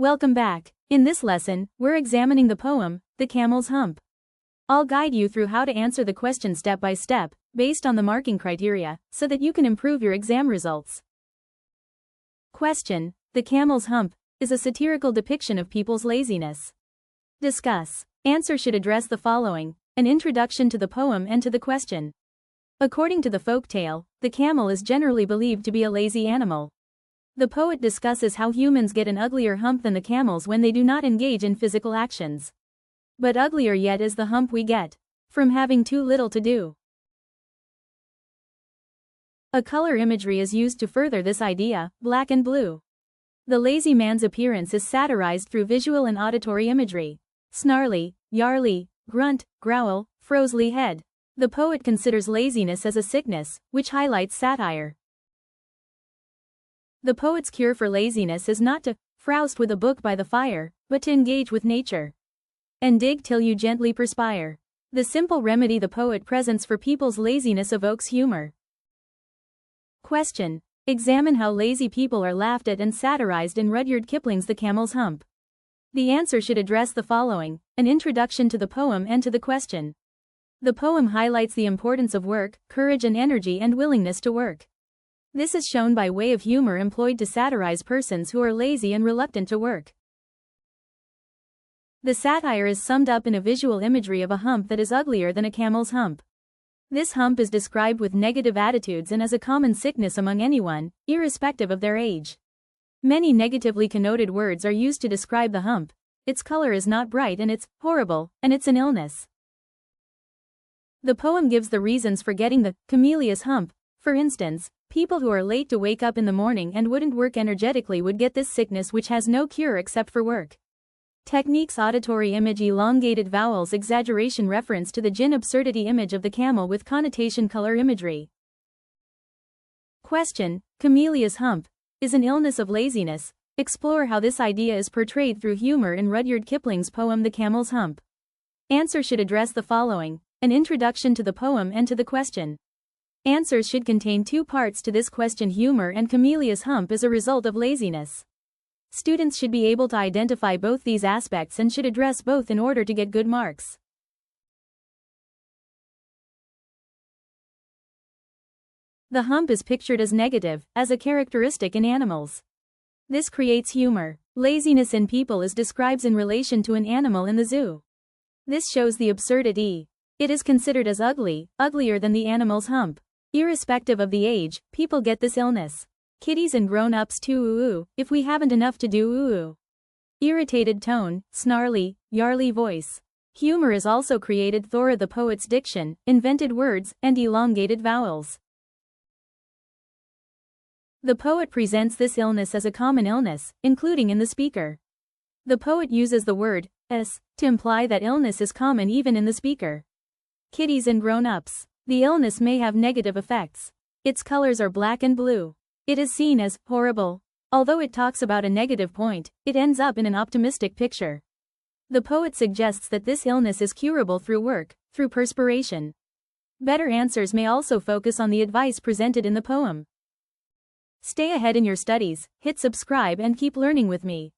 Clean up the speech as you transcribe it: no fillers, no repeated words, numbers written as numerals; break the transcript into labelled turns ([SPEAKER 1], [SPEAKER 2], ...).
[SPEAKER 1] Welcome back. In this lesson, we're examining the poem, The Camel's Hump. I'll guide you through how to answer the question step by step, based on the marking criteria, so that you can improve your exam results. Question: The Camel's Hump is a satirical depiction of people's laziness. Discuss. Answer should address the following: an introduction to the poem and to the question. According to the folktale, the camel is generally believed to be a lazy animal. The poet discusses how humans get an uglier hump than the camels when they do not engage in physical actions. But uglier yet is the hump we get from having too little to do. A color imagery is used to further this idea: black and blue. The lazy man's appearance is satirized through visual and auditory imagery. Snarly, yarly, grunt, growl, frowsly head. The poet considers laziness as a sickness, which highlights satire. The poet's cure for laziness is not to froust with a book by the fire, but to engage with nature and dig till you gently perspire. The simple remedy the poet presents for people's laziness evokes humor. Question: examine how lazy people are laughed at and satirized in Rudyard Kipling's The Camel's Hump. The answer should address the following: an introduction to the poem and to the question. The poem highlights the importance of work, courage and energy and willingness to work. This is shown by way of humor employed to satirize persons who are lazy and reluctant to work. The satire is summed up in a visual imagery of a hump that is uglier than a camel's hump. This hump is described with negative attitudes and as a common sickness among anyone, irrespective of their age. Many negatively connoted words are used to describe the hump. Its color is not bright and it's horrible, and it's an illness. The poem gives the reasons for getting the camel's hump. For instance, people who are late to wake up in the morning and wouldn't work energetically would get this sickness, which has no cure except for work. Techniques: auditory image, elongated vowels, exaggeration, reference to the jinn, absurdity, image of the camel with connotation, color imagery. Question: camel's hump is an illness of laziness. Explore how this idea is portrayed through humor in Rudyard Kipling's poem The Camel's Hump. Answer should address the following: an introduction to the poem and to the question. Answers should contain two parts to this question: humor and camel's hump as a result of laziness. Students should be able to identify both these aspects and should address both in order to get good marks. The hump is pictured as negative, as a characteristic in animals. This creates humor. Laziness in people is described in relation to an animal in the zoo. This shows the absurdity. It is considered as ugly, uglier than the animal's hump. Irrespective of the age, people get this illness. Kiddies and grown-ups too. Ooh, if we haven't enough to do. Ooh. Irritated tone, snarly, yarly voice. Humor is also created through the poet's diction, invented words, and elongated vowels. The poet presents this illness as a common illness, including in the speaker. The poet uses the word "s" to imply that illness is common even in the speaker. Kiddies and grown-ups. The illness may have negative effects. Its colors are black and blue. It is seen as horrible. Although it talks about a negative point, it ends up in an optimistic picture. The poet suggests that this illness is curable through work, through perspiration. Better answers may also focus on the advice presented in the poem. Stay ahead in your studies, hit subscribe and keep learning with me.